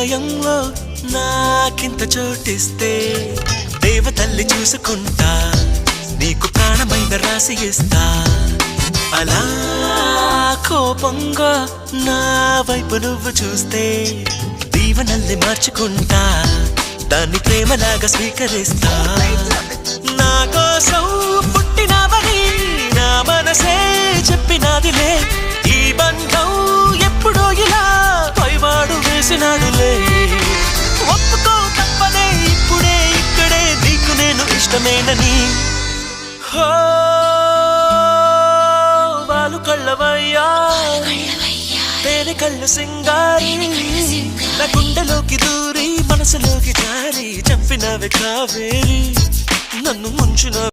హృదయంలో నాకింత చోటిస్తే దేవతల్లి చూసుకుంటా నీకు ప్రాణమైన రాసి ఇస్తా అలా కోపంగా నా వైపు నువ్వు చూస్తే దీవనల్ని మార్చుకుంటా దాన్ని ప్రేమలాగా స్వీకరిస్తా నా కోసం పుట్టినవని నా మనసే చెప్పినాదిలే ఈ బంధం ఎప్పుడో ఇలా పైవాడు వేసినాడులే ఒప్పుకో తప్పనే ఇప్పుడే ఇక్కడే నీకు నేను ఇష్టమేనని వాలు కళ్ళవయ్యా తేనె కళ్ళు సింగారి నా గుండెలోకి దూరి మనసులోకి జారి చంపినవి కావేరి నన్ను ముంచిన